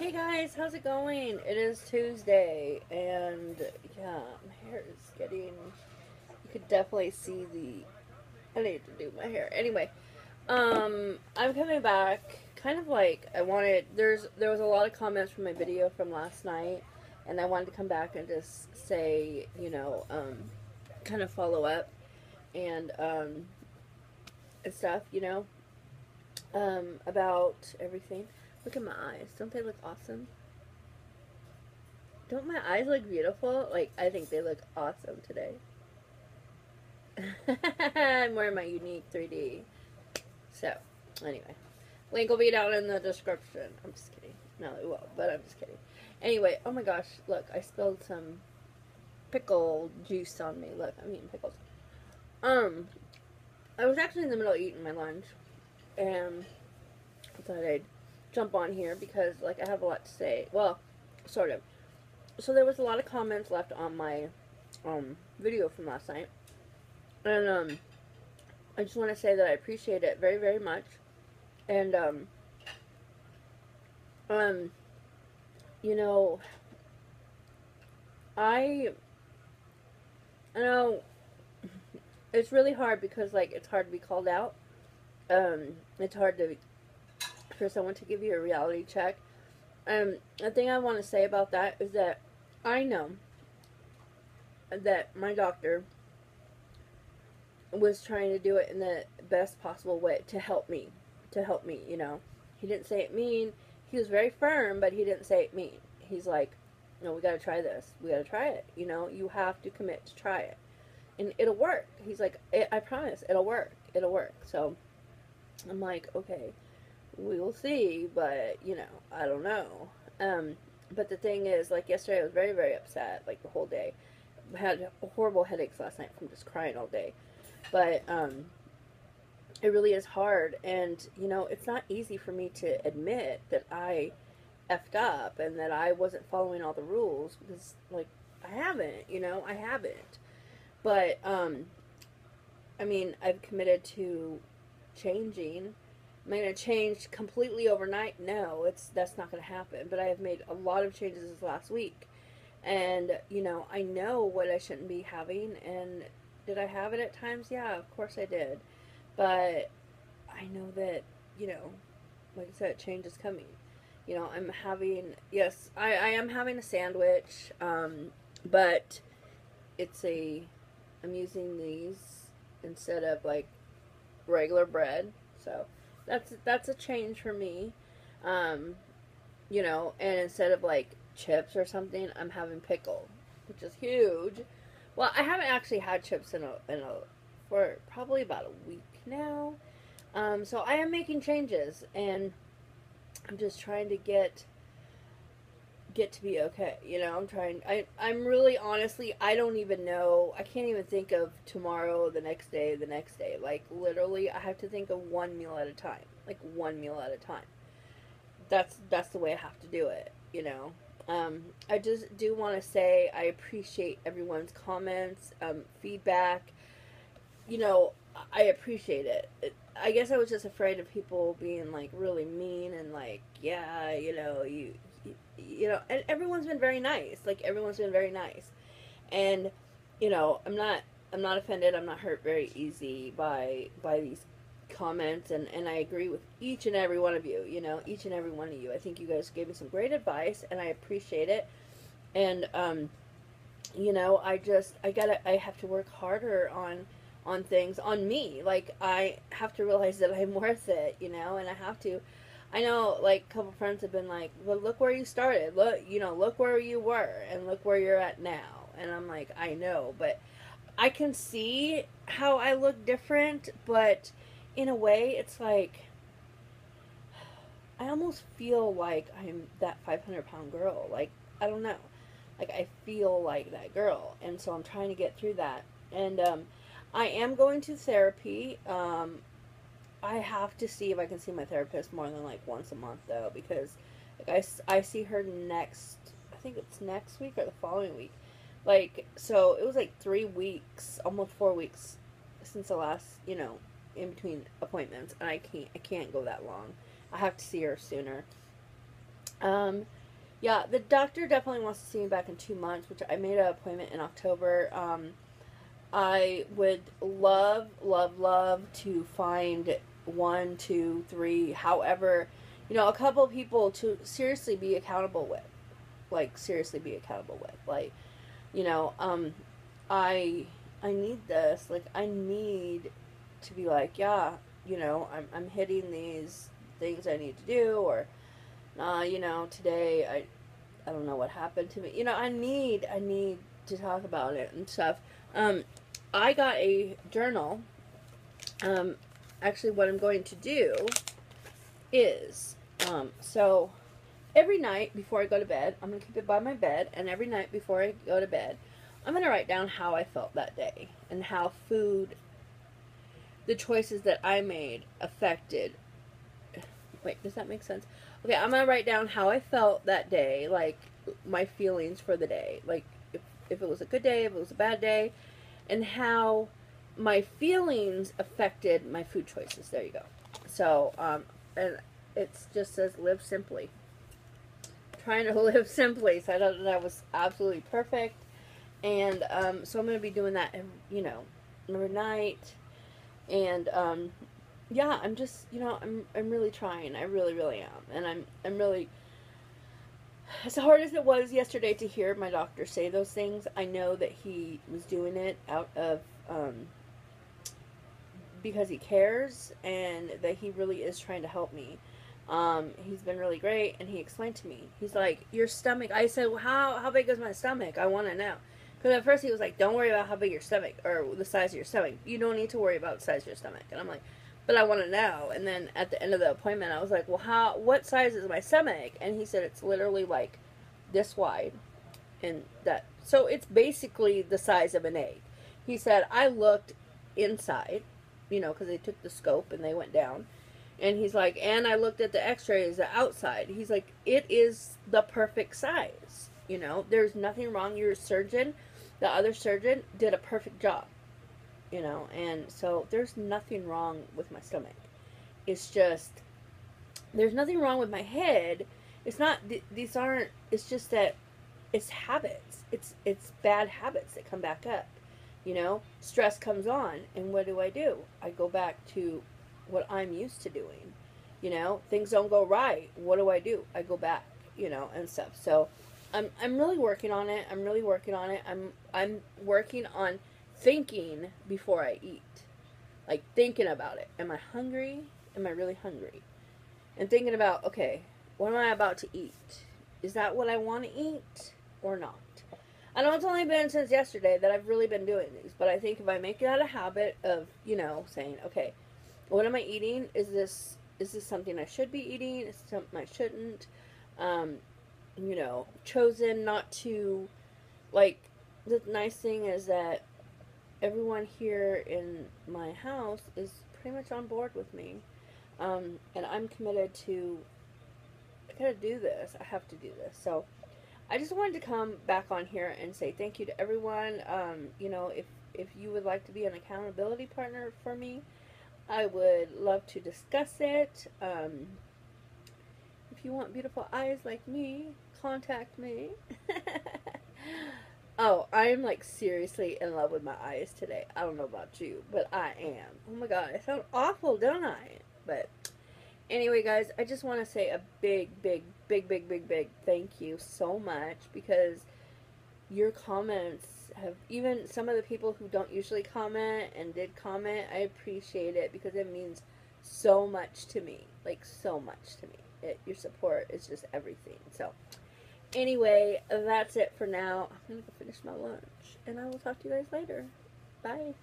Hey guys, how's it going? It is Tuesday, and yeah, my hair is getting. You could definitely see the. I need to do my hair anyway. I'm coming back. Kind of like I wanted. There was a lot of comments from my video from last night, and I wanted to come back and just say, kind of follow up and stuff, about everything. Look at my eyes. Don't they look awesome? Don't my eyes look beautiful? Like, I think they look awesome today. I'm wearing my unique 3D. So, anyway. Link will be down in the description. I'm just kidding. No, it won't, but I'm just kidding. Anyway, oh my gosh, look, I spilled some pickle juice on me. Look, I'm eating pickles. I was actually in the middle of eating my lunch, and I thought I'd jump on here because, like, I have a lot to say. Well, sort of. So there was a lot of comments left on my video from last night, and I just want to say that I appreciate it very, very much. And you know, I know it's really hard because, like, it's hard to be called out. It's hard for someone to give you a reality check. The thing I want to say about that is that I know that my doctor was trying to do it in the best possible way to help me. He didn't say it mean. He was very firm, but he didn't say it mean. He's like, no, we got to try this. We got to try it. You have to commit to try it. And it'll work. He's like, I promise, it'll work. It'll work. So I'm like, okay, we will see, but, I don't know. But the thing is, like, yesterday I was very, very upset, like, the whole day. I had horrible headaches last night from just crying all day. But, it really is hard, and, it's not easy for me to admit that I effed up and that I wasn't following all the rules, because, like, I haven't. But, I mean, I've committed to changing. Am I going to change completely overnight? No, that's not going to happen. But I have made a lot of changes this last week. And, I know what I shouldn't be having. And did I have it at times? Yeah, of course I did. But I know that, like I said, change is coming. I'm having, yes, I am having a sandwich. But I'm using these instead of, like, regular bread. So that's a change for me. And instead of, like, chips or something, I'm having pickle, which is huge. Well, I haven't actually had chips for probably about a week now. So I am making changes, and I'm just trying to get to be okay. I'm really, honestly, I don't even know. I can't even think of tomorrow, the next day. Like, literally, I have to think of one meal at a time. Like, one meal at a time. That's the way I have to do it. I just do want to say I appreciate everyone's comments, feedback. I appreciate it. I guess I was just afraid of people being, like, really mean and, like, yeah, and everyone's been very nice. Like, everyone's been very nice. And, I'm not offended. I'm not hurt very easy by these comments, and I agree with each and every one of you, each and every one of you. I think you guys gave me some great advice, and I appreciate it. And, I have to work harder on things, on me. Like, I have to realize that I'm worth it, and I know, like, a couple friends have been like, well, look where you started. Look where you were, and look where you're at now. And I'm like, I know, but I can see how I look different, but in a way, it's like, I almost feel like I'm that 500-pound girl. Like, I don't know. Like, I feel like that girl. And so I'm trying to get through that. And, I am going to therapy. I have to see if I can see my therapist more than, like, once a month, though, because, like, I see her I think it's next week or the following week. Like, so it was, like, 3 weeks, almost 4 weeks since the last, in between appointments, and I can't go that long. I have to see her sooner. Um, yeah, the doctor definitely wants to see me back in 2 months, which I made an appointment in October. I would love, love, love to find one, two, three, however, a couple of people to seriously be accountable with. Like, seriously be accountable with. Like, you know, um, I I need this. Like, I need to be like, yeah, I'm hitting these things I need to do, or today I don't know what happened to me. I need to talk about it and stuff. Um, I got a journal. Um, Actually, what I'm going to do is, so every night before I go to bed, I'm going to keep it by my bed, and every night before I go to bed, I'm going to write down how I felt that day and how food, the choices that I made affected. Wait, does that make sense? Okay, I'm going to write down how I felt that day, like my feelings for the day. Like if it was a good day, if it was a bad day, and how my feelings affected my food choices. There you go. So, and it just says live simply. Trying to live simply. So I thought that was absolutely perfect. And so I'm going to be doing that, every night. And yeah, I'm just, I'm really trying. I really, really am. And I'm really, as hard as it was yesterday to hear my doctor say those things, I know that he was doing it out of, because he cares and that he really is trying to help me. He's been really great, and he explained to me. He's like, your stomach. I said, well, how big is my stomach? I want to know. Because at first he was like, don't worry about how big your stomach, or the size of your stomach. You don't need to worry about the size of your stomach. And I'm like, but I want to know. And then at the end of the appointment, I was like, well, what size is my stomach? And he said, it's literally like this wide. And that, so it's basically the size of an egg. He said, I looked inside, because they took the scope and they went down. And he's like, and I looked at the x-rays, the outside. He's like, it is the perfect size. There's nothing wrong. Your surgeon, the other surgeon, did a perfect job. And so there's nothing wrong with my stomach. It's just, there's nothing wrong with my head. It's not, it's just that it's habits. It's bad habits that come back up. Stress comes on, and what do? I go back to what I'm used to doing. Things don't go right. What do? I go back, and stuff. So I'm really working on it. I'm working on thinking before I eat. Like, thinking about it. Am I hungry? Am I really hungry? And thinking about, okay, what am I about to eat? Is that what I want to eat or not? I know it's only been since yesterday that I've really been doing these, but I think if I make that a habit of, saying, okay, what am I eating? Is this something I should be eating? Is it something I shouldn't? Chosen not to, like, the nice thing is that everyone here in my house is pretty much on board with me. And I'm committed to, I gotta do this. I have to do this. So I just wanted to come back on here and say thank you to everyone. If you would like to be an accountability partner for me, I would love to discuss it. If you want beautiful eyes like me, contact me. Oh, I am like seriously in love with my eyes today. I don't know about you, but I am. Oh my god, I sound awful, don't I? But anyway, guys, I just want to say a big, big, big, big, big, big thank you so much, because your comments have, even some of the people who don't usually comment and did comment, I appreciate it because it means so much to me. Like, so much to me. Your support is just everything. So, anyway, that's it for now. I'm going to go finish my lunch, and I will talk to you guys later. Bye.